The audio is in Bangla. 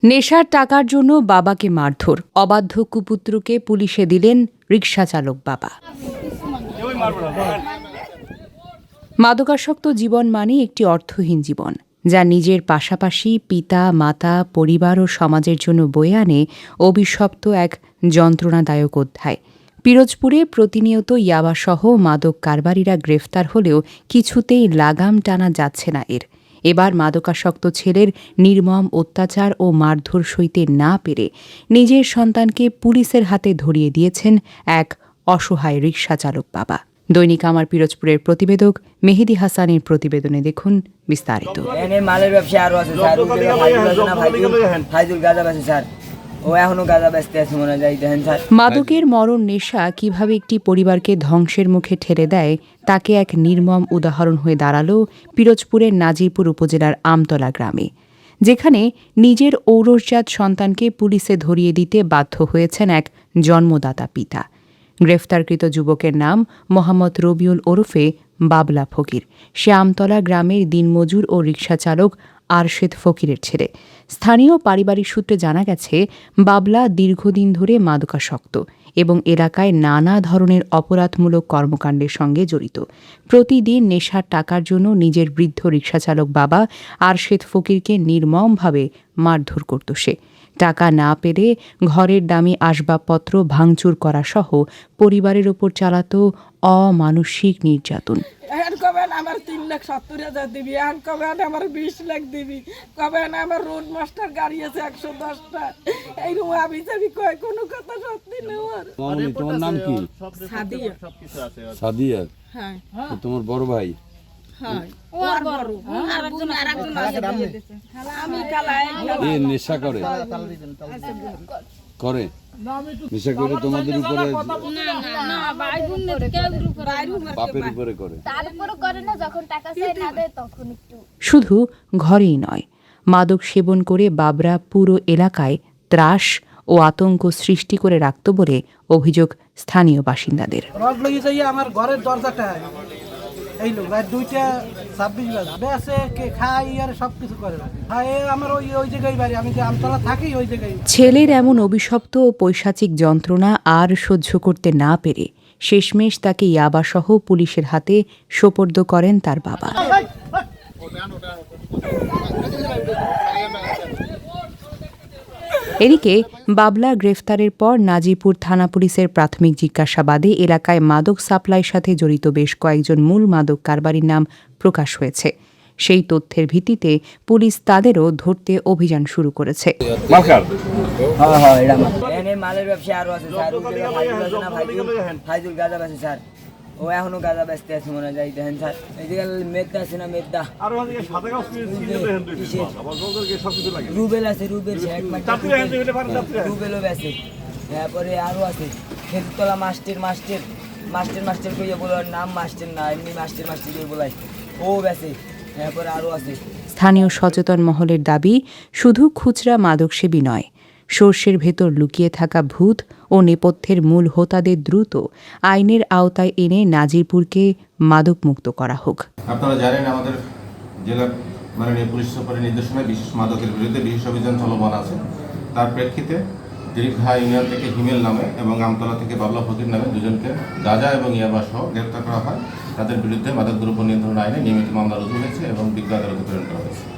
নেশার টাকার জন্য বাবাকে মারধর, অবাধ্য কুপুত্রকে পুলিশে দিলেন রিকশাচালক বাবা। মাদকাসক্ত জীবন মানে একটি অর্থহীন জীবন, যা নিজের পাশাপাশি পিতা, মাতা, পরিবার ও সমাজের জন্য বয়ে আনে অভিশপ্ত এক যন্ত্রণাদায়ক অধ্যায়। পিরোজপুরে প্রতিনিয়ত ইয়াবাসহ মাদক কারবারিরা গ্রেফতার হলেও কিছুতেই লাগাম টানা যাচ্ছে না এর। এবার মাদকাসক্ত ছেলের নির্মম অত্যাচার ও মারধর সইতে না পেরে নিজের সন্তানকে পুলিশের হাতে ধরিয়ে দিয়েছেন এক অসহায় রিকশাচালক বাবা। দৈনিক আমার পিরোজপুরের প্রতিবেদক মেহেদি হাসানের প্রতিবেদনে দেখুন বিস্তারিত। মালের ব্যবসা আরো আছে স্যার, ও এখনো গাঁজা বেচতে আছে মনে যায়। দেখেন স্যার, মাদকের মরণ নেশা কিভাবে একটি পরিবারকে ধ্বংসের মুখে ঠেলে দেয় তাকে এক নির্মম উদাহরণ হয়ে দাঁড়ালো পিরোজপুরের নাজিরপুর উপজেলার আমতলা গ্রামে, যেখানে নিজের ঔরসজাত সন্তানকে পুলিশে ধরিয়ে দিতে বাধ্য হয়েছেন এক জন্মদাতা পিতা। গ্রেফতারকৃত যুবকের নাম মোহাম্মদ রবিউল ওরফে বাবলা ফকির। সে আমতলা গ্রামের দিনমজুর ও রিকশাচালক আরশেদ ফকিরের ছেলে। স্থানীয় পারিবারিক সূত্রে জানা গেছে, বাবলা দীর্ঘদিন ধরে মাদকাসক্ত এবং এলাকায় নানা ধরনের অপরাধমূলক কর্মকাণ্ডের সঙ্গে জড়িত। প্রতিদিন নেশার টাকার জন্য নিজের বৃদ্ধ রিকশাচালক বাবা আরশেদ ফকিরকে নির্মমভাবে মারধর করত সে। টাকা না পেলে ঘরের দামি আসবাবপত্র ভাঙচুর করা সহ পরিবারের ওপর চালাত অমানসিক নির্যাতন। আমার 3,70,000 দিবি, আমার 20 লাখ দিবি, আমার রোড মাস্টার গাড়ি আছে 110টা। এই আমি কয় কোনো কথা সত্যি নেওয়ার। তোমার নাম কি? সাদিয়া। সাদিয়া? হ্যাঁ। তোমার বড় ভাই? হ্যাঁ, ওর বড়। আরেকজন আছে। আমি কালাই নেশা করে? করে নেশা করে তোমাদের উপরে? বাপের উপরে করে। শুধু ঘরেই নয়, মাদক সেবন করে বাবরা পুরো এলাকায় ত্রাস ও আতঙ্ক সৃষ্টি করে রাখত বলে অভিযোগ স্থানীয় বাসিন্দাদের। আমার ঘরের দরজাটা এই লোক রাত 2টা 26 বাজে বেসে কে খাই আর সবকিছু করে আমার ওই জায়গায় বাড়ি, আমি যে আমতলা থাকি ওই জায়গায়। ছেলের এমন অভিশপ্ত ও পৈশাচিক যন্ত্রণা আর সহ্য করতে না পেরে শেষমেশ তাকে ইয়াবাসহ পুলিশের হাতে সোপর্দ করেন তার বাবা। এদিকে বাবলা গ্রেফতারের পর নাজিরপুর থানা পুলিশের প্রাথমিক জিজ্ঞাসাবাদে এলাকায় মাদক সাপ্লাইয়ের সাথে জড়িত বেশ কয়েকজন মূল মাদক কারবারির নাম প্রকাশ হয়েছে। সেই তথ্যের ভিত্তিতে পুলিশ তাদেরও ধরতে অভিযান শুরু করেছে। মালের ব্যবসা আরো আছে স্যার, ফাইজুল গাঁজা বেচে স্যার, ও এখনো গাঁজা বেচতে আছে মনে যায়। দেখেন স্যার, এইদিকে মেদা আছে না, মেদা রুবেল আছে, রুবেল রুবেলও বেচে। তারপরে আরো আছে খেতুতলা মাস্টার কইয়া বলার নাম মাস্টার না, এমনি মাস্টার করে বলাই, ও বেচে। তারপরে আরো আছে। স্থানীয় সচেতন মহলের দাবি, শুধু খুচরা মাদকসেবী নয়, সর্ষের ভেতর লুকিয়ে থাকা ভূত ও নেপথ্যের মূল হোতাদের দ্রুত আইনের আওতায় এনে নাজিরপুরকে মাদকমুক্ত করা হোক। আপনারা জানেন, আমাদের জেলার মাননীয় পুলিশ সুপারের নির্দেশনায় বিশেষ মাদকের বিরুদ্ধে বিশেষ অভিযান চলমান আছে। তার প্রেক্ষিতে দীর্ঘা ইউনিয়ন থেকে হিমেল নামে এবং আমতলা থেকে বাবলা ফকির নামে দুজনকে গাঁজা এবং ইয়াবা সহ গ্রেপ্তার করা হয়। তাদের বিরুদ্ধে মাদক দ্রব্য নিয়ন্ত্রণ আইনে নিয়মিত মামলা রুজু হয়েছে এবং বিজ্ঞ আদালতে প্রেরণ করা হয়েছে।